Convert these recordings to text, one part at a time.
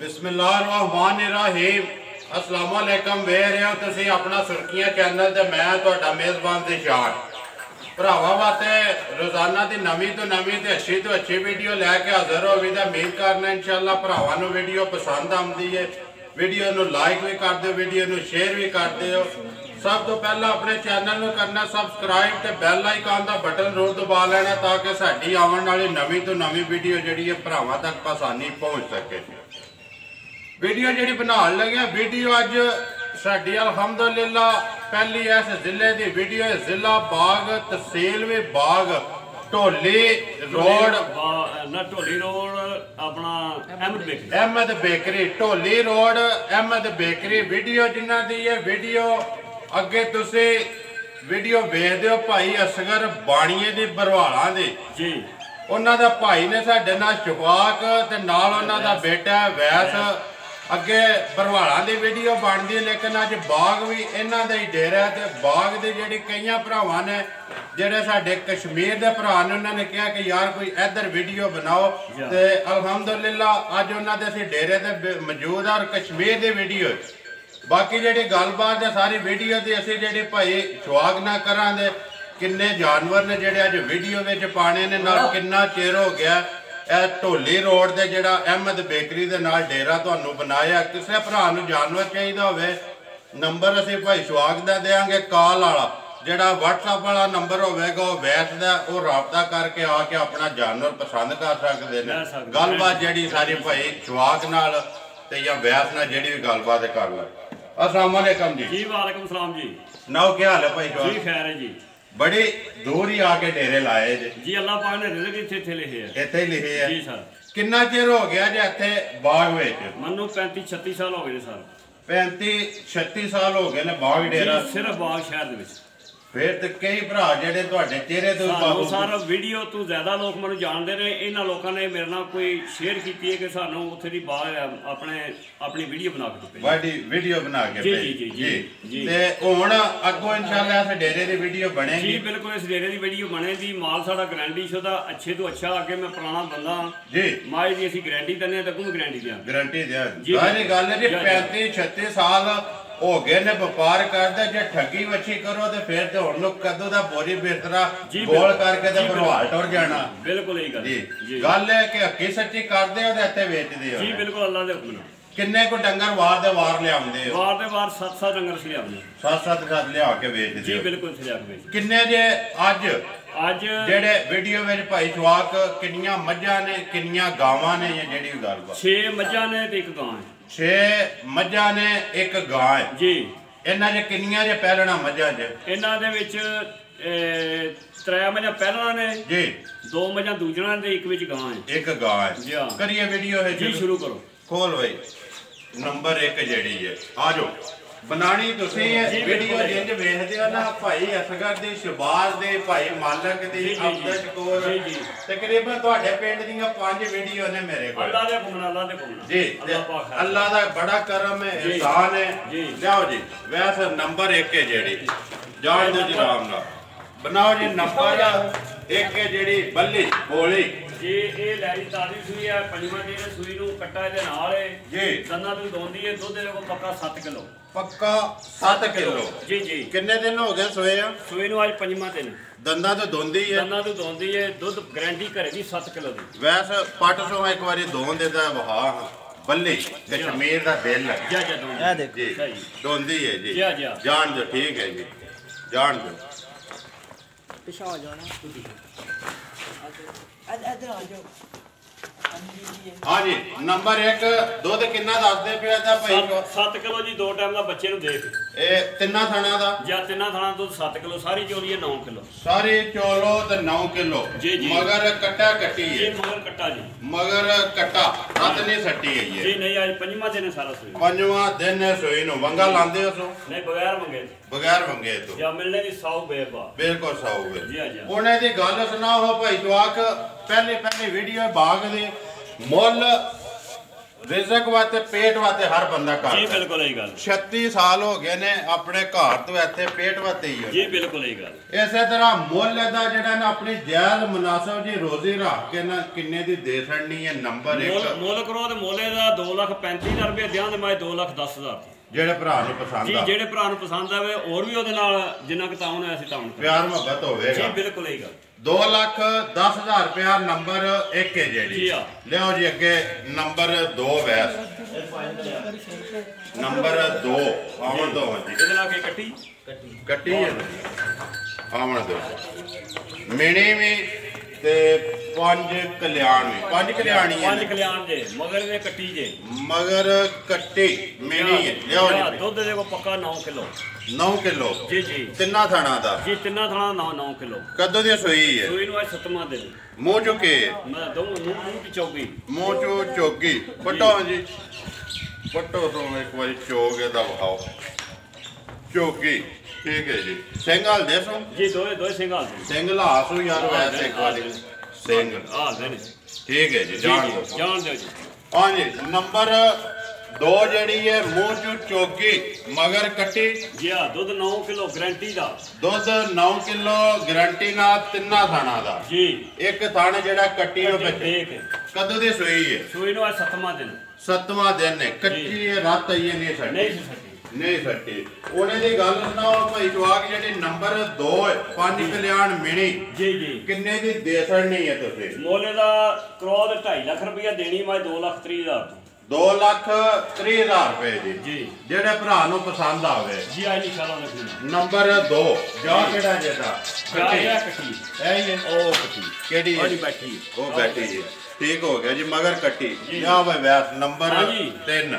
बिस्मिल्लाहिर्रहमानिर्रहीम अस्सलाम वालेकुम। वे रहे हो तुसी अपना सुर्खियां चैनल ते मैं तुहाडा मेज़बान दिशान भरावां वास्ते रोजाना की नवीं तो नवीं ते अच्छी वीडियो लैके हाजिर हो भी उम्मीद करना इंशाअल्लाह भरावां नूं वीडियो पसंद आती है। वीडियो नूं लाइक भी कर दो, वीडियो नूं शेयर भी कर दो। सब तो पहला अपने चैनल नूं करना सबसक्राइब ते बैल आइकन का बटन जरूर दबा लेना ताकि साडी आने वाली नवीं तो नवीं वीडियो जिहड़ी है भरावां तक आसानी पहुँच सके। वीडियो जी बनाने लगे वीडियो अज साडी अल्हम्दुलिल्लाह पहली इस जिले की वीडियो है। जिला बाग तहसील भी बाग ढोली रोड अपना अहमद बेकरी ढोली रोड अहमद बेकरी वीडियो जिन्हों की है। वीडियो अगे तुसी वीडियो वेखदे हो भाई असगर बाणीए दी बरवाला दी जी। उन्हां दा भाई ने साडे नाल शफाक ते नाल उन्हां दा बेटा वैस अगे बरवाला की वीडियो बनती है। लेकिन अज बाग भी इन्हों का ही डेरा है। तो बाग के जी कई भरावान ने जोड़े साडे कश्मीर के भरा ने उन्होंने कहा कि यार कोई इधर वीडियो बनाओ तो अल्हम्दुलिल्लाह अज उन्होंने असीं डेरे ते मौजूद है और कश्मीर की वीडियो। बाकी जी गलबात है सारी वीडियो की असीं जी भाई शौक ना करांगे किन्ने जानवर ने जोड़े अज वीडियो में पाने ने नाल किन्ना चिर हो गया। ढोली रोड से जोड़ा अहमद बेकरी के नाल डेरा तुहानूं बनाया। किसी भरा नूं जानवर चाहिए होवे नंबर असीं भाई सुहाग दा देंगे कॉल वाला जोड़ा WhatsApp वाला नंबर होगा वह वैस का वो रबता करके आके अपना जानवर पसंद कर सकते हैं। गलबात जी सारी भाई सुहाग नाल ते या वैस नाल जिहड़ी भी गलबात कर लो। अस्सलाम वालेकुम जी। जी वालेकुम सलाम जी। नाओ क्या हाल है भाई? जी खैर है जी। बड़ी दूर ही आके डेरे लाए जी। अल्लाह पाक ने रिज़्क़ इत्थे लिखे है। इत्थे लिखे है जी सर। कितना चिर हो गया जे इत्थे बाग विच? मन्नू 35-36 साल हो गए सर। 35-36 साल हो गए ने बाग डेरा सिर्फ बाग शहर दे विच। फिर तो कई भरा जेडे तुहाडे चेहरे तो सारा वीडियो तो ज्यादा लोग मैं जानते हैं। इन्होंने लोगों ने मेरे नाल कोई शेयर की है कि सानू उत्थे दी बाग अपनी वीडियो बना के दित्ती बड़ी वीडियो बना के जी जी जी जी जी। ते हुण अगों इंशाअल्लाह इस डेरे दी वीडियो बनेगी जी। बिल्कुल इस डेरे दी वीडियो बनेगी। माल साडा गारंटी शुदा अच्छे तो अच्छा। अगे मैं पुराना बंदा जी माई दी असीं गारंटी दिंदे ते अगों गारंटी दें गारंटी दें। सारी गल है जी 35-36 साल हो गए ने व्यापार करते जे ठगी वछी करो तो फिर तो हुण कदों दा बोरी बिस्तरा गोल करके ते भरवाल टुर जाना। बिल्कुल यही गल जी। गल है कि हकी सच्ची करदे हो ते इत्थे वेचदे हो। जी बिल्कुल अल्लाह दे हुक्म नाल। किन्ने को डंगर वार दे वार लियाउंदे हो? वार दे वार 7-7 डंगर सी लियाउंदे। 7-7 लिया के बेचदे हो? जी बिल्कुल लिया के बेचदे। किन्ने जे अज जेड़े वीडियो में भाई जवाक किन्नियां मज्झां ने किन्नियां गावां ने या जेड़ी गल बात? 6 मज्झां ने ते 1 गां है। 6 मज्झां ने 1 गां है जी। इन्हां जे किन्नियां जे पहलना मज्झां जे? इन्हां दे विच 3 मज्झां पहलना ने जी, 2 मज्झां दूजणा ने ते 1 विच गां है। 1 गां है जी। हां करिए वीडियो है जी। शुरू करो। खोल भाई नंबर 1 जेड़ी है आ जाओ बनानी तुसी वीडियो जिंज वेखदे हो ना भाई असगर दी शहबाज दे भाई मालक दी अब्दुल कौर तकरीबन तुहाडे पिंड दीयां 5 वीडियो ने मेरे कोल। अल्लाह दे हुक्म नाल जी। अल्लाह दा बड़ा करम है एहसान है। जाओ जी वैसे नंबर 1 है जेड़ी जान दो जी आराम नाल बनाओ जी। नंबर 1 है जेड़ी बल्ली बोली जी। ये लैरी ताजी सूई है 5वां दिन सूई नूं कट्टा इहदे नाल है जी। दंदां तों दोंदी है। दुध इहदे कोल पक्का 7 किलो। पक्का 7 किलो जी जी। किन्ने दिन हो गए सोए? सोए नूं अज 5वां दिन। दंदां तो दोंदी है? दंदां तो दोंदी है। दुध गारंटी घरे दी 7 किलो दी। वैसे पट सो एक बारी दोन देता वहा बल्ली कश्मीर दा दिल है। जा जा दोंदी जी दोंदी है जी। जा जा जान दो ठीक है जी जान दो। पिछा आ जाना इधर आ जाओ। हाँ जी नंबर 1 दुध किन्ना दसदे पिया दा भाई? 7 किलो जी। 2 टाइम दा बच्चे नूं देख ए तिन्ना थाना दा या तिन्ना थाना दुध 7 किलो। सारी चोली है 9 किलो। सारी चोलो ते 9 किलो जी जी। मगर कट्टा कट्टी है जी। मगर कट्टा जी मगर कट्टा रत नहीं सट्टी है ये जी। नहीं आज 5वां दिन है सारा सूई। 5वां दिन है सूई नु वंगा लांदे हो सो? नहीं बगैर मंगे बगैर मंगे तो या मिलने दी 100 बेबा बिल्कुल 100 है जी। हां जी। उन्हें दी गल सुनाओ भाई जवाक पहले वीडियो बाग दे मुल ਰਿਜ਼ਕ ਵਾਸਤੇ ਪੇਟ ਵਾਸਤੇ ਹਰ ਬੰਦਾ ਜੀ ਕਰਦਾ ਬਿਲਕੁਲ ਇਹ ਗੱਲ 36 ਸਾਲ ਹੋ ਗਏ ਨੇ ਆਪਣੇ ਘਰ ਤੋਂ ਇੱਥੇ ਪੇਟ ਵਾਸਤੇ ਹੀ ਜੀ ਬਿਲਕੁਲ ਇਹ ਗੱਲ ਇਸੇ ਤਰ੍ਹਾਂ ਮੁੱਲ ਦਾ ਜਿਹੜਾ ਨਾ ਆਪਣੀ ਜਾਇਜ਼ ਮੁਨਾਸਬ ਜੀ ਰੋਜ਼ੀ ਰੱਖ ਕੇ ਨਾ ਕਿੰਨੇ ਦੀ ਦੇ ਛੜਨੀ ਹੈ ਨੰਬਰ 1 ਮੁੱਲ ਕਰੋ ਤੇ ਮੋਲੇ ਦਾ 2,35,000 ਰੁਪਏ ਦਿਆਂ ਤੇ ਮੈਂ 2,10,000 ਜਿਹੜੇ ਭਰਾ ਨੂੰ ਪਸੰਦ ਜੀ ਆ ਜਿਹੜੇ ਭਰਾ ਨੂੰ ਪਸੰਦ ਆਵੇ ਹੋਰ ਵੀ ਉਹਦੇ ਨਾਲ ਜਿੰਨਾ ਕੁ ਤਾਉਣ ਹੈ ਅਸੀਂ ਤਾਉਣ ਪਿਆਰ ਮੁਹੱਬਤ ਹੋਵੇਗਾ ਜੀ ਬਿਲਕੁਲ ਇਹ ਗੱਲ 2,10,000 ਰੁਪਇਆ ਨੰਬਰ 1 ਹੈ ਜਿਹੜੀ ਜੀ ਆ ਲਿਓ ਜੀ ਅੱਗੇ ਨੰਬਰ 2 ਵੈਸ ਨੰਬਰ 2 ਆਵਣ ਦੋ ਜੀ ਇਹਦੇ ਨਾਲ ਕੀ ਕੱਟੀ ਕੱਟੀ ਹੈ ਆਵਣ ਦੋ ਮਿਣੀ ਵੀ ਤੇ 5 ਕਲਿਆਣ ਵੀ 5 ਕਲਿਆਣੀ ਹੈ 5 ਕਲਿਆਣ ਜੇ ਮਗਰ ਦੇ ਕੱਟੀ ਜੇ ਮਗਰ ਕੱਟੀ ਮਿਣੀ ਹੈ ਲਿਓ ਜੀ ਦੁੱਧ ਦੇ ਕੋ ਪੱਕਾ 9 ਕਿਲੋ 9 ਕਿਲੋ ਜੀ ਜੀ ਤਿੰਨਾਂ ਥਾਣਾ ਦਾ ਜੀ ਤਿੰਨਾਂ ਥਾਣਾ 9 ਕਿਲੋ ਕਦੋਂ ਦੀ ਸੋਈ ਹੈ ਸੂਈ ਨੂੰ ਅੱਜ 7ਵਾਂ ਦਿਨ ਮੂੰਹ ਚੁੱਕੇ ਮੈਂ ਦੋ ਮੂੰਹ ਦੀ ਚੌਕੀ ਮੂੰਹ ਚੋ ਚੋਗੀ ਪਟੋ ਜੀ ਪਟੋ ਤੋਂ ਇੱਕ ਵਾਰੀ ਚੋਗ ਇਹਦਾ ਵਿਖਾਓ ਚੋਗੀ ਠੀਕ ਹੈ ਜੀ ਸਿੰਘਾਲ ਦੇਸੋ ਜੀ ਦੋਏ ਸਿੰਘਾਲ ਦੇ ਸਿੰਘ ਲਾਸੋ ਯਾਰ ਵੈਸੇ ਇੱਕ ਵਾਰੀ ਸਿੰਘ ਆ ਦੇ ਠੀਕ ਹੈ ਜੀ ਜਾਣ ਦਿਓ ਜਾਣ ਦਿਓ ਜੀ ਹਾਂਜੀ ਨੰਬਰ 2 ਜਿਹੜੀ ਹੈ ਮੂੰਹ ਚੋ ਚੋਗੀ ਮਗਰ ਕੱਟੀ ਜੀ ਆ ਦੁੱਧ 9 ਕਿਲੋ ਗਾਰੰਟੀ ਦਾ ਦੁੱਧ 9 ਕਿਲੋ ਗਾਰੰਟੀ ਨਾਲ ਤਿੰਨਾਂ ਥਾਣਾ ਦਾ ਜੀ ਇੱਕ ਥਾਣ ਜਿਹੜਾ ਕੱਟੀ ਉਹ ਵਿੱਚ ਦੇਖ ਕਦੋਂ ਦੀ ਸੋਈ ਹੈ ਸੂਈ ਨੂੰ ਅੱਜ 7ਵਾਂ ਦਿਨ 7ਵਾਂ ਦਿਨ ਹੈ ਕੱਚੀ ਹੈ ਰਾਤ ਆਈ ਨਹੀਂ ਛੱਡੀ ਨਹੀਂ ਸੀ ਸਕੀ ਨਹੀਂ ਸੱਟੀ ਉਹਨੇ ਦੀ ਗੱਲ ਸੁਣਾਓ ਭਾਈ ਜਵਾਕ ਜਿਹੜੇ ਨੰਬਰ 2 ਹੈ 5 ਕਲਿਆਣ ਮਿਣੀ ਜੀ ਜੀ ਕਿੰਨੇ ਦੀ ਦੇ ਛੜਨੀ ਹੈ ਤੁਸੀਂ ਮੋਲੇ ਦਾ ਕਰੋੜ 2.5 ਲੱਖ ਰੁਪਇਆ ਦੇਣੀ ਮੈਂ 2,30,000 2,30,000 ਰੁਪਏ ਦੀ ਜੀ ਜਿਹੜੇ ਭਰਾ ਨੂੰ ਪਸੰਦ ਆਵੇ ਜੀ ਆਈ ਨਹੀਂ ਸ਼ਾਲਾ ਰੱਖਣਾ ਨੰਬਰ 2 ਜਾ ਕਿਹੜਾ ਜਿਹਦਾ ਕਿਆ ਕੱਟੀ ਇਹ ਹੀ ਹੈ ਉਹ ਕੱਟੀ ਕਿਹੜੀ ਹੈ ਉਹਦੀ ਬੈਠੀ ਉਹ ਬੈਠੀ ਹੈ ਠੀਕ ਹੋ ਗਿਆ ਜੀ ਮਗਰ ਕੱਟੀ ਜਾ ਭਾਈ ਵੈਸ ਨੰਬਰ 3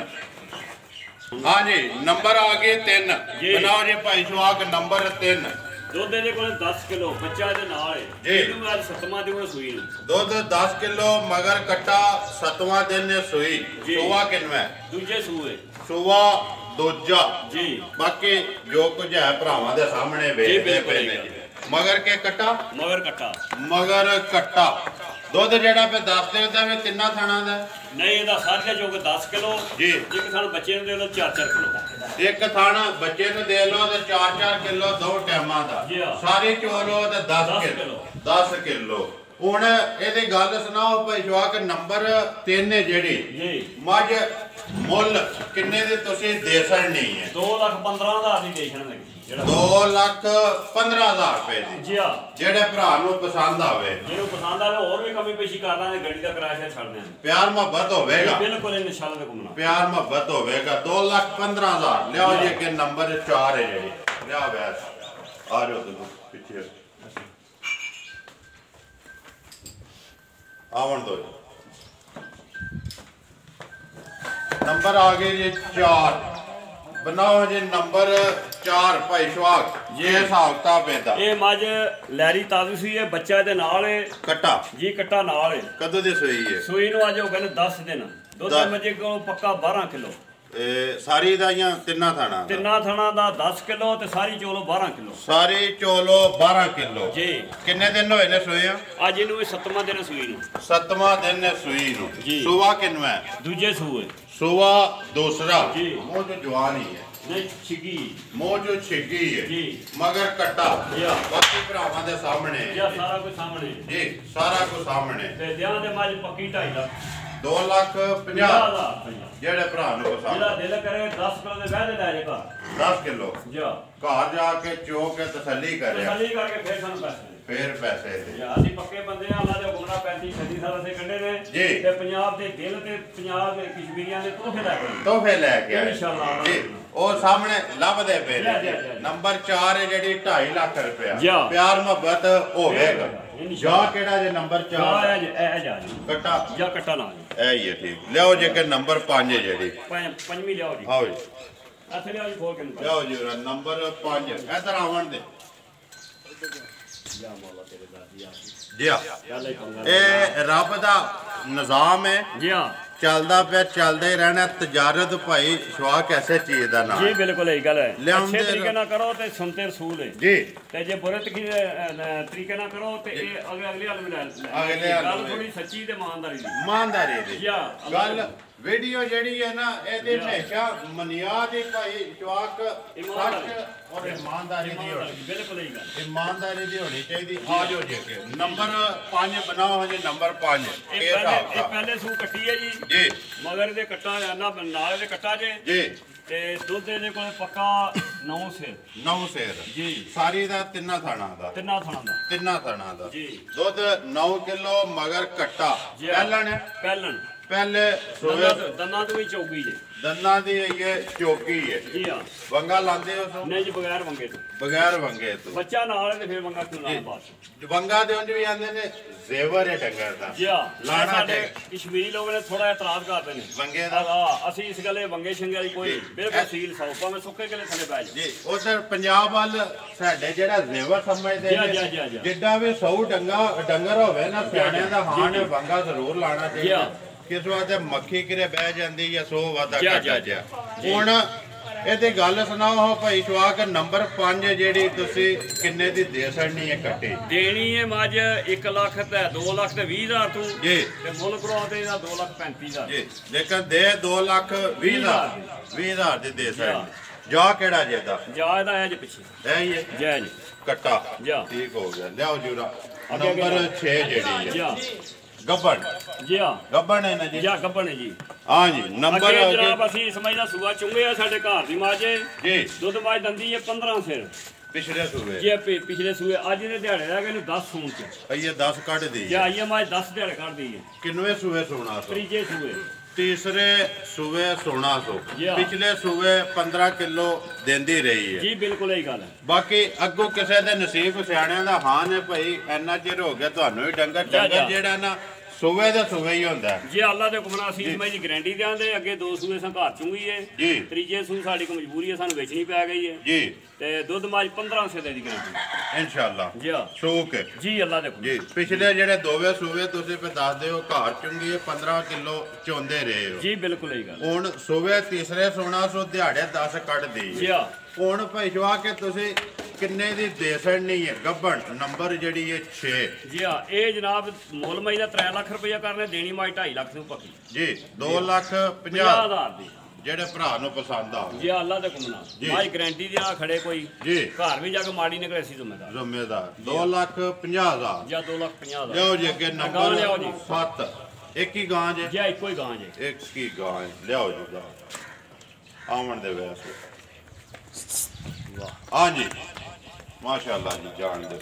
ਹਾਂਜੀ ਨੰਬਰ ਆ ਗਏ 3 ਬਣਾਓ ਜੀ ਭਾਈ ਸੁਹਾਗ ਨੰਬਰ 3 ਦੁੱਧ ਦੇ ਕੋਲ 10 ਕਿਲੋ ਬੱਚਾ ਦੇ ਨਾਲ ਹੈ ਜੀ। ਇਹਨੂੰ ਅੱਜ 7ਵਾਂ ਦਿਨ ਸੂਈ ਨੂੰ ਦੁੱਧ 10 ਕਿਲੋ ਮਗਰ ਕੱਟਾ 7ਵਾਂ ਦਿਨ ਨੇ ਸੂਈ ਜੀ। ਸੋਵਾ ਕਿੰਨਾ ਦੂਜੇ ਸੂਏ ਸੋਵਾ ਦੂਜਾ ਜੀ ਬਾਕੀ ਜੋ ਕੁਝ ਹੈ ਭਰਾਵਾਂ ਦੇ ਸਾਹਮਣੇ ਵੇਖਦੇ ਬਿਲਕੁਲ ਪਏ ਨੇ ਜੀ ਮਗਰ ਕੇ ਕੱਟਾ ਮਗਰ ਕੱਟਾ ਮਗਰ ਕੱਟਾ ਦੁੱਧ ਜਿਹੜਾ ਪੇ ਦੱਸ ਦੇ ਉਹਦਾ ਵੀ ਤਿੰਨਾਂ ਥਾਣਾ ਦਾ ਨਹੀਂ ਇਹਦਾ ਸਾਢੇ ਜੋ 10 ਕਿਲੋ ਜੀ। ਇੱਕ ਸਾਨੂੰ ਬੱਚੇ ਨੂੰ ਦੇ ਲਓ 4-4 ਕਿਲੋ ਇੱਕ ਥਾਣਾ ਬੱਚੇ ਨੂੰ ਦੇ ਲਓ ਤੇ 4-4 ਕਿਲੋ ਦੋ ਟਾਈਮਾਂ ਦਾ ਜੀ ਹਾਂ। ਸਾਰੀ ਚੋਲੋ ਤੇ 10 10 ਕਿਲੋ 10 ਕਿਲੋ ਹੁਣ ਇਹਦੀ ਗੱਲ ਸੁਣਾਓ ਭਾਈ ਜਵਾਕ ਨੰਬਰ 3 ਹੈ ਜਿਹੜੀ ਜੀ ਮੱਝ ਮੁੱਲ ਕਿੰਨੇ ਦੇ ਤੁਸੀਂ ਦੇ ਸਕਣੀ ਹੈ 2,15,000 ਦੀ ਦੇਸ਼ਨ ਲੱਗੀ ਜਿਹੜਾ 2,15,000 ਰੁਪਏ ਦੀ ਜੀ ਆ ਜਿਹੜੇ ਭਰਾ ਨੂੰ ਪਸੰਦ ਆਵੇ ਜਿਹਨੂੰ ਪਸੰਦ ਆਵੇ ਹੋਰ ਵੀ ਕਮੀ ਪੇਸ਼ੀ ਕਰ ਲਾਂਗੇ ਗੱਡੀ ਦਾ ਕਿਰਾਇਆ ਛੱਡ ਦਿਆਂਗੇ ਪਿਆਰ ਮੁਹੱਬਤ ਹੋਵੇਗਾ ਬਿਲਕੁਲ ਇਨਸ਼ਾਅੱਲਾ ਦੇ ਘੁੰਮਣਾ ਪਿਆਰ ਮੁਹੱਬਤ ਹੋਵੇਗਾ 2,15,000 ਲਿਆਓ ਜੀ ਅੱਗੇ ਨੰਬਰ 4 ਹੈ ਜਿਹੜੀ ਲਿਆ ਵੈਸ ਆ ਜਾਓ ਤੁਸੀਂ ਪਿੱਛੇ ਆਵਣ ਦੋ ਨੰਬਰ ਆ ਗਏ ਜੀ 4 ਬਣਾਓ ਜੀ ਨੰਬਰ 4 ਭਾਈ ਸੁਹਾਗ ਇਹ ਹਿਸਾਬ ਕਿਤਾਬ ਇਹਦਾ ਇਹ ਮੱਝ ਲੈਰੀ ਤਾਜ਼ੀ ਸੂਈ ਹੈ ਬੱਚਾ ਦੇ ਨਾਲ ਹੈ ਕੱਟਾ ਜੀ ਕੱਟਾ ਨਾਲ ਹੈ ਕਦੋਂ ਦੀ ਸੋਈ ਹੈ ਸੂਈ ਨੂੰ ਅੱਜ ਹੋ ਗਏ ਨੇ 10 ਦਿਨ ਦੁੱਧ ਮੱਝੇ ਕੋਲ ਪੱਕਾ 12 ਕਿਲੋ ਇਹ ਸਾਰੀ ਦਾ ਜਾਂ ਤਿੰਨਾਂ ਥਾਣਾ ਦਾ ਤਿੰਨਾਂ ਥਣਾ ਦਾ 10 ਕਿਲੋ ਤੇ ਸਾਰੀ ਚੋਲੋ 12 ਕਿਲੋ ਸਾਰੀ ਚੋਲੋ 12 ਕਿਲੋ ਜੀ ਕਿੰਨੇ ਦਿਨ ਹੋਏ ਨੇ ਸੋਏ ਆ ਅੱਜ ਇਹਨੂੰ ਇਹ 7ਵਾਂ ਦਿਨ ਸੂਈ ਨੂੰ 7ਵਾਂ ਦਿਨ ਹੈ ਸੂਈ ਨੂੰ ਜੀ। ਸੁਬਾ ਕਿੰਨਾ ਹੈ ਦੂਜੇ ਸੂਏ ਸੁਬਾ ਦੂਸਰਾ ਜੀ। ਮੂੰਹ ਜੋ ਜਵਾਨ ਹੀ ਹੈ ਨਹੀਂ ਛਿੱਗੀ ਮੂੰਹ ਜੋ ਛਿੱਗੀ ਹੈ ਜੀ। ਮਗਰ ਕੱਟਾ ਜੀ। ਬਾਕੀ ਭਰਾਵਾਂ ਦੇ ਸਾਹਮਣੇ ਜਾਂ ਸਾਰਾ ਕੁਝ ਸਾਹਮਣੇ ਜੀ ਸਾਰਾ ਕੁਝ ਸਾਹਮਣੇ ਤੇ ਦਿਆਂ ਦੇ ਮੱਝ ਪੱਕੀ 2.5 ਲੱਖ 2,50,000 50,000 ਜਿਹੜੇ ਭਰਾ ਨੂੰ ਪਸੰਦ ਜਿਹੜਾ ਦਿਲ ਕਰੇ 10 ਕਿਲੋ ਦੇ ਵਹਿ ਦੇ ਲੈ ਜੇ ਘਰ 10 ਕਿਲੋ ਜਾ ਘਰ ਜਾ ਕੇ ਚੋ ਕੇ ਤਸੱਲੀ ਕਰਿਆ ਤਸੱਲੀ ਕਰਕੇ ਫੇਰ ਸਾਨੂੰ ਪੈਸੇ ਦੇ ਫੇਰ ਪੈਸੇ ਦੇ ਯਾ ਅਸੀਂ ਪੱਕੇ ਬੰਦੇ ਆ ਅੱਲਾ ਦੇ ਗੁਮਰਾ 35 ਸਾਲ ਅਸੀਂ ਕੱਢੇ ਨੇ ਜੀ। ਤੇ ਪੰਜਾਬ ਦੇ ਦਿਲ ਤੇ ਪੰਜਾਬ ਦੇ ਕਸ਼ਮੀਰੀਆਂ ਦੇ ਤੋਹਫੇ ਲੈ ਕੇ ਤੋਹਫੇ ਲੈ ਕੇ ਆਏ ਇੰਸ਼ਾਅੱਲਾ। ਜੀ ਉਹ ਸਾਹਮਣੇ ਲੱਭਦੇ ਪਏ ਨੇ ਜੀ, ਜੀ। ਨੰਬਰ 4 ਹੈ ਜਿਹੜੀ 2.5 ਲੱਖ ਰੁਪਇਆ ਜਾ। ਪਿਆਰ ਮੁਹੱਬਤ ਹੋਵੇਗਾ ਇੰਸ਼ਾਅੱਲਾ। ਜਾ ਕਿਹੜਾ ਜੇ ਨੰਬਰ ਜਾ 4 ਇਹ ਜਾ ਜੀ ਕੱਟਾ ਜਾਂ ਕੱਟਾ ਨਾ ਜੀ ਇਹ ਹੀ ਹੈ ਠੀਕ ਲਿਆਓ ਜੇ ਕਿ ਨੰਬਰ 5 ਹੈ ਜਿਹੜੀ ਪੰਜਵੀਂ ਲਿਆਓ ਜੀ ਆਓ ਜੀ ਇੱਥੇ ਲਿਆਓ ਜੀ ਖੋਲ ਕੇ ਨੂੰ ਲਿਆਓ ਜੀ ਉਹਦਾ ਨੰਬਰ 5 ਇੱਧਰ ਆਵਣ ਦੇ ਜਾ ਮੌਲਾ ਤੇਰੇ ਦਾਦੀ ਆ ਜੀ ਆ ਚੱਲ ਇਹ ਪੰਗਾ ਇਹ ਰੱਬ ਦਾ ਨਿਜ਼ਾਮ ਹੈ ਜੀ ਹਾਂ ਚੱਲਦਾ ਪਿਆ ਚੱਲਦਾ ਹੀ ਰਹਿਣਾ ਤਜਾਰਤ ਭਾਈ ਸ਼ਵਾਕ ਐਸੇ ਚੀਜ਼ ਦਾ ਨਾਮ ਜੀ ਬਿਲਕੁਲ ਇਹ ਗੱਲ ਹੈ ਲਿਆਉਂਦੇ ਅੱਛੇ ਤਰੀਕੇ ਨਾਲ ਕਰੋ ਤੇ ਸੁਣਤੇ ਰਸੂਲ ਹੈ ਜੀ ਤੇ ਜੇ ਬੁਰੇ ਤਰੀਕੇ ਨਾਲ ਕਰੋ ਤੇ ਇਹ ਅਗਲੇ ਆਲਮ ਲੈ ਅਗਲੇ ਆਲਮ ਗੱਲ ਥੋੜੀ ਸੱਚੀ ਤੇ ਇਮਾਨਦਾਰੀ ਦੀ ਇਮਾਨਦਾਰੀ ਦੀ ਜਾਂ ਗੱਲ ਵੀਡੀਓ ਜਿਹੜੀ ਹੈ ਨਾ ਇਹਦੇ ਹਮੇਸ਼ਾ ਮਨਿਆ ਦੀ ਭਾਈ ਜਵਾਕ ਸੱਚ ਔਰ ਇਮਾਨਦਾਰੀ ਦੀ ਹੋਣੀ ਬਿਲਕੁਲ ਹੀ ਗੱਲ ਇਮਾਨਦਾਰੀ ਦੀ ਹੋਣੀ ਚਾਹੀਦੀ ਆ ਜੋ ਜੇ ਕੇ ਨੰਬਰ 5 ਬਣਾਓ ਜੀ ਨੰਬਰ 5 ਇਹ ਪਹਿਲੇ ਸੂ ਕੱਟੀ ਹੈ ਜੀ ਮਗਰ ਦੇ ਕੱਟਾ ਨਾ ਨਾਲ ਦੇ ਕੱਟਾ ਜੇ ਜੀ ਤੇ ਦੁੱਧ ਦੇ ਕੋਲ ਪੱਕਾ 9 ਸੇਰ ਜੀ ਸਾਰੀ ਦਾ ਤਿੰਨਾਂ ਥਾਣਾ ਦਾ ਜੀ ਦੁੱਧ 9 ਕਿਲੋ ਮਗਰ ਕੱਟਾ ਪਹਿਲੇ ਸੋਏ ਦੰਦਾਂ ਤੋਂ ਵੀ ਚੌਕੀ ਜੇ ਦੰਦਾਂ ਦੀ ਇਹ ਚੌਕੀ ਹੈ ਜੀ ਹਾਂ ਵੰਗਾ ਲਾਉਂਦੇ ਹੋ ਨਹੀਂ ਜੀ ਬਗੈਰ ਵੰਗੇ ਤੋਂ ਬੱਚਾ ਨਾਲ ਤੇ ਫਿਰ ਵੰਗਾ ਕਿਉਂ ਲਾਉਣਾ ਬਾਅਦ ਵੰਗਾ ਦੇ ਉਂਝ ਵੀ ਆਂਦੇ ਨੇ ਜ਼ੇਵਰ ਹੈ ਡੰਗਰ ਦਾ ਜੀ ਹਾਂ ਲਾਣਾ ਸਾਡੇ ਕਸ਼ਮੀਰੀ ਲੋਕ ਨੇ ਥੋੜਾ ਇਤਰਾਜ਼ ਕਰਦੇ ਨੇ ਵੰਗੇ ਦਾ ਅਸੀਂ ਇਸ ਗੱਲੇ ਵੰਗੇ ਸ਼ੰਗੇ ਵਾਲੀ ਕੋਈ ਬਿਲਕੁਲ ਸੀਲ ਸੌਪਾ ਮੈਂ ਸੁੱਕੇ ਗਲੇ ਥੱਲੇ ਬੈ ਜਾ ਜੀ ਉਧਰ ਪੰਜਾਬ ਵੱਲ ਸਾਡੇ ਜਿਹੜਾ ਜ਼ੇਵਰ ਸਮਝਦੇ ਨੇ ਜਿੱਡਾ ਵੀ 100 ਡੰਗਰ ਹੋਵੇ ਨਾ ਸਿਆਣਿਆਂ ਦਾ ਹਾਣ ਵੰਗਾ ਜ਼ਰੂਰ ਲਾਣਾ ਚਾਹੀਦਾ ਕਿਸ ਵਾਸਤੇ ਮੱਖੀ ਕਿਰੇ ਬਹਿ ਜਾਂਦੀ ਜਾਂ 100 ਵਾਦਾ ਘਟ ਜਾ ਹੁਣ ਇਹਦੀ ਗੱਲ ਸੁਣਾਓ ਭਾਈ ਸ਼ਵਾਕ ਨੰਬਰ 5 ਜਿਹੜੀ ਤੁਸੀਂ ਕਿੰਨੇ ਦੀ ਦੇ ਸਕਣੀ ਹੈ ਕੱਟੀ ਦੇਣੀ ਹੈ ਮੱਝ 1 ਲੱਖ ਤੇ 2 ਲੱਖ ਤੇ 20 ਹਜ਼ਾਰ ਤੂੰ ਜੀ ਤੇ ਮੁੱਲ ਕਰਵਾ ਦੇ ਇਹਦਾ 2 ਲੱਖ 35 ਹਜ਼ਾਰ ਜੀ ਲੇਕਿਨ ਦੇ 2 ਲੱਖ 20 ਹਜ਼ਾਰ ਦੀ ਦੇ ਸਕਣੀ ਜਾ ਕਿਹੜਾ ਜੇ ਦਾ ਜਾ ਇਹਦਾ ਹੈ ਜੇ ਪਿੱਛੇ ਹੈ ਹੀ ਜੈ ਜੀ ਕੱਟਾ ਜਾ ਠੀਕ ਹੋ ਗਿਆ ਲਿਆਓ ਜੂਰਾ ਨੰਬਰ 6 ਜਿਹੜੀ ਹੈ ਜਾ ਗੱਬਣ ਜੀ ਹਾਂ ਗੱਬਣ ਹੈ ਨਾ ਜੀ ਜਾ ਗੱਬਣ ਹੈ ਜੀ ਹਾਂ ਜੀ ਨੰਬਰ ਜਨਾਬ ਅਸੀਂ ਸਮਝਦਾ ਸੂਆ ਚੁੰਗੇ ਆ ਸਾਡੇ ਘਰ ਦੀ ਮੱਝ ਜੀ ਦੁੱਧ ਮੱਝ ਦੰਦੀ ਹੈ 15 ਸਿਰ ਪਿਛਲੇ ਸੂਏ ਜੀ ਪਿਛਲੇ ਸੂਏ ਅੱਜ ਦੇ ਦਿਹਾੜੇ ਰਹਿ ਗਏ ਨੂੰ 10 ਸੂਣ ਚ ਇਹ 10 ਕੱਢ ਦੀ ਜੀ ਆਈਏ ਮੱਝ 10 ਦਿਹਾੜੇ ਕੱਢਦੀ ਹੈ ਕਿੰਨਵੇਂ ਸੂਏ ਸੋਣਾ ਸੋ ਤੀਜੇ ਸੂਏ ਤੀਸਰੇ ਸੂਏ 1600 ਪਿਛਲੇ ਸੂਏ 15 ਕਿਲੋ ਦਿੰਦੀ ਰਹੀ ਹੈ ਜੀ ਬਿਲਕੁਲ ਇਹੀ ਗੱਲ ਹੈ ਬਾਕੀ ਅੱਗੋਂ ਕਿਸੇ ਦੇ ਨਸੀਬ ਸਿਆਣਿਆਂ ਦਾ ਹਾਂ ਨੇ ਭਾਈ ਇੰਨਾ ਚਿਰ ਹੋ ਗਿਆ ਤੁਹਾਨੂੰ ਵੀ ਡੰਗਰ ਜਿਹੜਾ ਨਾ ਸੂਏ ਦਾ ਸੂਏ ਹੀ ਹੁੰਦਾ ਜੀ ਅੱਲਾ ਦੇ ਹੁਕਮ ਨਾਲ ਅਸੀਂ ਇਸ ਦੀ ਗਾਰੰਟੀ ਦਿਆਂਦੇ ਅੱਗੇ 2 ਸੂਏ ਸਾਂ ਘਰ ਚੁੰਗੀ ਹੈ ਜੀ ਤੀਜੇ ਸੂ ਸਾਡੀ ਕੋ ਮਜਬੂਰੀ ਹੈ ਸਾਨੂੰ ਵੇਚਣੀ ਪੈ ਗਈ ਹੈ ਜੀ ਤੇ ਦੁੱਧ ਮਾਜ 15 ਸੇ ਦੀ ਗਾਰੰਟੀ ਇਨਸ਼ਾਅੱਲਾ ਜੀ ਸ਼ੌਕ ਹੈ ਜੀ ਅੱਲਾ ਦੇ ਹੁਕਮ ਜੀ ਪਿਛਲੇ ਜਿਹੜੇ ਦੋਵੇਂ ਸੂਏ ਤੁਸੀਂ ਪੇ ਦੱਸਦੇ ਹੋ ਘਰ ਚੁੰਗੀ 15 ਕਿਲੋ ਚੋਂਦੇ ਰਹੇ ਹੋ ਜੀ ਬਿਲਕੁਲ ਇਹੀ ਗੱਲ ਹੁਣ ਸੂਏ ਤੀਸਰੇ 1600 ਦਿਹਾੜੇ 10 ਕੱਢ ਦੀ ਜੀ ਹੁਣ ਭਾਈ ਜਵਾ ਕੇ ਤੁਸੀਂ ਕਿੰਨੇ ਦੀ ਦੇ ਸਕਣੀ ਹੈ ਗੱਬਣ ਨੰਬਰ ਜਿਹੜੀ ਹੈ 6 ਜੀ ਹਾਂ ਇਹ ਜਨਾਬ ਮੁੱਲ ਮਈ ਦਾ 3 ਲੱਖ ਰੁਪਇਆ ਕਰਨੇ ਦੇਣੀ ਮਾਈ 2.5 ਲੱਖ ਨੂੰ ਪੱਕੀ ਜੀ 2,50,000 ਦੀ ਜਿਹੜੇ ਭਰਾ ਨੂੰ ਪਸੰਦ ਆ ਜੀ ਅੱਲਾ ਦੇ ਹੁਕਮ ਨਾਲ ਮਾਈ ਗਾਰੰਟੀ ਦੇ ਨਾਲ ਖੜੇ ਕੋਈ ਜੀ ਘਰ ਵੀ ਜਾ ਕੇ ਮਾੜੀ ਨਿਕਲੇ ਸੀ ਜ਼ਿੰਮੇਦਾਰ 2,50,000 ਜਾਂ 2,50,000 ਲਿਓ ਜੀ ਅੱਗੇ ਨੰਬਰ 7 ਇੱਕ ਹੀ ਗਾਂ ਜੇ ਜੀ ਇੱਕੋ ਹੀ ਗਾਂ ਜੇ ਇੱਕ ਹੀ ਗਾਂ ਲਿਆਓ ਜੀ ਗਾਂ ਆਵਣ ਦੇ ਵੈਸੇ ਹਾਂਜੀ ਮਾਸ਼ਾਅੱਲਾ ਜੀ ਜਾਣ ਦੇ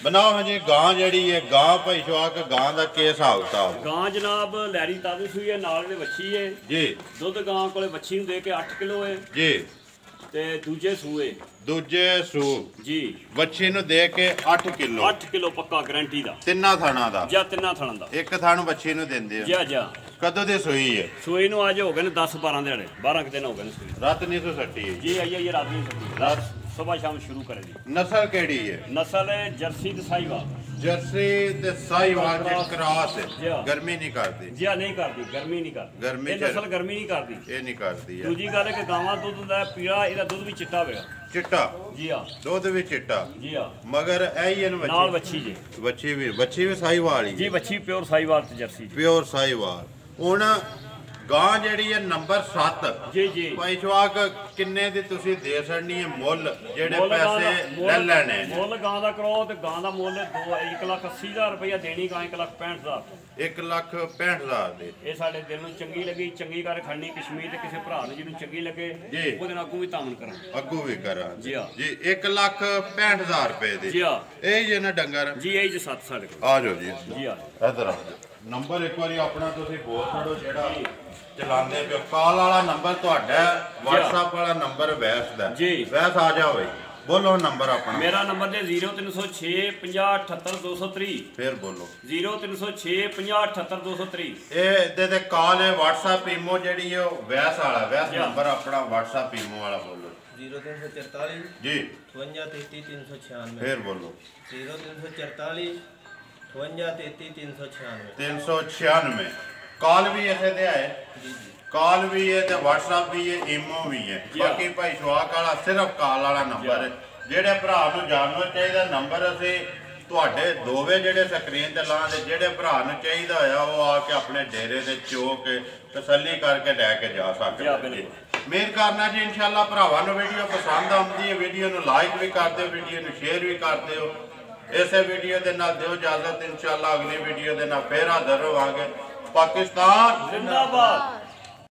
ਬਣਾਓ ਜੀ ਗਾਂ ਜਿਹੜੀ ਹੈ ਗਾਂ ਭਾਈ ਸ਼ਵਾਕ ਗਾਂ ਦਾ ਕੀ ਹਿਸਾਬ ਕਿਤਾਬ ਗਾਂ ਜਨਾਬ ਲੈਰੀ ਤਾਜ਼ੀ ਸੂਈ ਹੈ ਨਾਲ ਦੇ ਵੱਛੀ ਹੈ ਜੀ ਦੁੱਧ ਗਾਂ ਕੋਲੇ ਵੱਛੀ ਨੂੰ ਦੇ ਕੇ 8 ਕਿਲੋ ਹੈ ਜੀ ਤੇ ਦੂਜੇ ਸੂ ਜੀ ਵੱਛੀ ਨੂੰ ਦੇ ਕੇ 8 ਕਿਲੋ ਪੱਕਾ ਗਾਰੰਟੀ ਦਾ ਤਿੰਨਾਂ ਥਾਣਾ ਦਾ ਜਾਂ ਤਿੰਨਾਂ ਥਾਣਾ ਦਾ ਇੱਕ ਥਾਣ ਵੱਛੀ ਨੂੰ ਦਿੰਦੇ ਹੋ ਜਾ ਕਦੋਂ ਦੀ ਸੂਈ ਹੈ ਸੂਈ ਨੂੰ ਅੱਜ ਹੋ ਗਏ ਨੇ 10 12 ਦਿਹਾੜੇ 12 ਦਿਨ ਹੋ ਗਏ ਨੇ ਸੂਈ ਰਾਤ ਨਹੀਂ ਸੋ ਸੱਟੀ ਹੈ ਜੀ ਆਈਏ ਰਾਤ ਨਹੀਂ ਸੱਟੀ ਰਾਤ ਸਵੇਰ ਸ਼ਾਮ ਸ਼ੁਰੂ ਕਰੇ ਜੀ ਨਸਲ ਕਿਹੜੀ ਹੈ ਨਸਲ ਹੈ ਜਰਸੀ ਤੇ ਸਾਹੀਵਾਲ ਜਰਸੀ ਤੇ ਸਾਹੀਵਾਲ ਦੇ ਕ੍ਰਾਸ ਹੈ ਗਰਮੀ ਨਹੀਂ ਕਰਦੀ ਜੀ ਨਹੀਂ ਕਰਦੀ ਗਰਮੀ ਨਹੀਂ ਕਰਦੀ ਇਹ ਨਸਲ ਗਰਮੀ ਨਹੀਂ ਕਰਦੀ ਇਹ ਨਹੀਂ ਕਰਦੀ ਹੈ ਦੂਜੀ ਗੱਲ ਹੈ ਕਿ ਗਾਵਾਂ ਦੁੱਧ ਦਾ ਪੀਲਾ ਇਹਦਾ ਦੁੱਧ ਵੀ ਚਿੱਟਾ ਹੋਵੇਗਾ ਚਿੱਟਾ ਜੀ ਹਾਂ ਦੁੱਧ ਵੀ ਚਿੱਟਾ ਜੀ ਹਾਂ ਮਗਰ ਇਹ ਹੀ ਨਾਲ ਵੱਛੀ ਜੀ ਵੱਛੀ ਵੀ ਸਾਹੀਵਾਲ ਹੀ ਜੀ ਵੱਛੀ ਪਿਓਰ ਸਾਹੀਵਾਲ ਤੇ ਜਰਸੀ ਪਿਓਰ ਸਾਹੀਵਾਲ ਹੁਣ ਗਾਂ ਜਿਹੜੀ ਹੈ ਨੰਬਰ 7 ਜੀ ਭਾਈ ਸ਼ਵਾਕ ਕਿੰਨੇ ਦੀ ਤੁਸੀਂ ਦੇ ਸਕਣੀ ਹੈ ਮੁੱਲ ਜਿਹੜੇ ਪੈਸੇ ਲੈ ਲੈਣੇ ਮੁੱਲ ਗਾਂ ਦਾ ਕਰੋ ਤੇ ਗਾਂ ਦਾ ਮੁੱਲ 1,80,000 ਰੁਪਇਆ ਦੇਣੀ ਗਾਂ 1,65,000 1,65,000 ਦੇ ਇਹ ਸਾਡੇ ਦਿਲ ਨੂੰ ਚੰਗੀ ਲੱਗੀ ਚੰਗੀ ਕਰ ਖੜਨੀ ਕਸ਼ਮੀਰ ਤੇ ਕਿਸੇ ਭਰਾ ਨੂੰ ਜਿਹਨੂੰ ਚੰਗੀ ਲੱਗੇ ਉਹਦੇ ਨਾਲ ਅੱਗੋਂ ਵੀ ਤਾਮਨ ਕਰਾਂ ਅੱਗੋਂ ਵੀ ਕਰਾਂ ਜੀ 1,65,000 ਰੁਪਏ ਦੇ ਜੀ ਇਹ ਜੇ ਨਾ ਡੰਗਰ ਜੀ ਇਹ 7 ਸਾਡੇ ਕੋਲ ਆ ਜਾਓ ਜੀ ਜੀ ਇਧਰ ਆ ਨੰਬਰ ਇੱਕ ਵਾਰੀ ਆਪਣਾ ਤੁਸੀਂ ਬੋਲ ਛੱਡੋ ਜਿਹੜਾ ਚਲਾਉਂਦੇ ਪਿਓ ਕਾਲ ਵਾਲਾ ਨੰਬਰ ਤੁਹਾਡਾ WhatsApp ਵਾਲਾ ਨੰਬਰ ਵੈਸ ਦਾ ਵੈਸ ਆ ਜਾ ਬਈ ਬੋਲੋ ਨੰਬਰ ਆਪਣਾ ਮੇਰਾ ਨੰਬਰ ਹੈ 0306 5078 ਫੇਰ ਬੋਲੋ 0306 5078 ਇਹ ਦੇ ਕਾਲ ਹੈ WhatsApp ਈਮੋ ਜਿਹੜੀ ਹੈ ਵੈਸ ਵਾਲਾ ਵੈਸ ਨੰਬਰ ਆਪਣਾ WhatsApp ਈਮੋ ਵਾਲਾ ਬੋਲੋ 0344 ਜੀ 5233 ਫੇਰ ਬੋਲੋ 0344 5233 396 ਕਾਲ ਵੀ ਇਸੇ ਤੇ ਆਏ ਕਾਲ ਵੀ ਹੈ ਤੇ WhatsApp ਵੀ ਹੈ ਈਮੋ ਵੀ ਹੈ ਬਾਕੀ ਭਾਈ ਸ਼ਵਾਕ ਵਾਲਾ ਸਿਰਫ ਕਾਲ ਵਾਲਾ ਨੰਬਰ ਹੈ ਜਿਹੜੇ ਭਰਾ ਨੂੰ ਜਾਣਨਾ ਚਾਹੀਦਾ ਨੰਬਰ ਅਸੀਂ ਤੁਹਾਡੇ ਦੋਵੇਂ ਜਿਹੜੇ ਸਕਰੀਨ ਤੇ ਲਾਉਂਦੇ ਜਿਹੜੇ ਭਰਾ ਨੂੰ ਚਾਹੀਦਾ ਹੋਇਆ ਉਹ ਆ ਕੇ ਆਪਣੇ ਡੇਰੇ ਤੇ ਚੋਕ ਤਸੱਲੀ ਕਰਕੇ ਲੈ ਕੇ ਜਾ ਸਕਦੇ ਹੋ ਜੀ। ਮੇਰ ਕਰਨਾ ਜੀ ਇਨਸ਼ਾਅੱਲਾ ਭਰਾਵਾਂ ਨੂੰ ਵੀਡੀਓ ਪਸੰਦ ਆਉਂਦੀ ਹੈ, ਵੀਡੀਓ ਨੂੰ ਲਾਈਕ ਵੀ ਕਰ ਦਿਓ, ਵੀਡੀਓ ਨੂੰ ਸ਼ੇਅਰ ਵੀ ਕਰ ਦਿਓ। ਇਸੇ ਵੀਡੀਓ ਦੇ ਨਾਲ ਦਿਓ ਇਜਾਜ਼ਤ, ਇਨਸ਼ਾਅੱਲਾ ਅਗਲੀ ਵੀਡੀਓ ਦੇ ਨਾਲ ਫੇਰ ਹਾਜ਼ਰ ਹੋਵਾਂਗੇ। ਪਾਕਿਸਤਾਨ ਜ਼ਿੰਦਾਬਾਦ।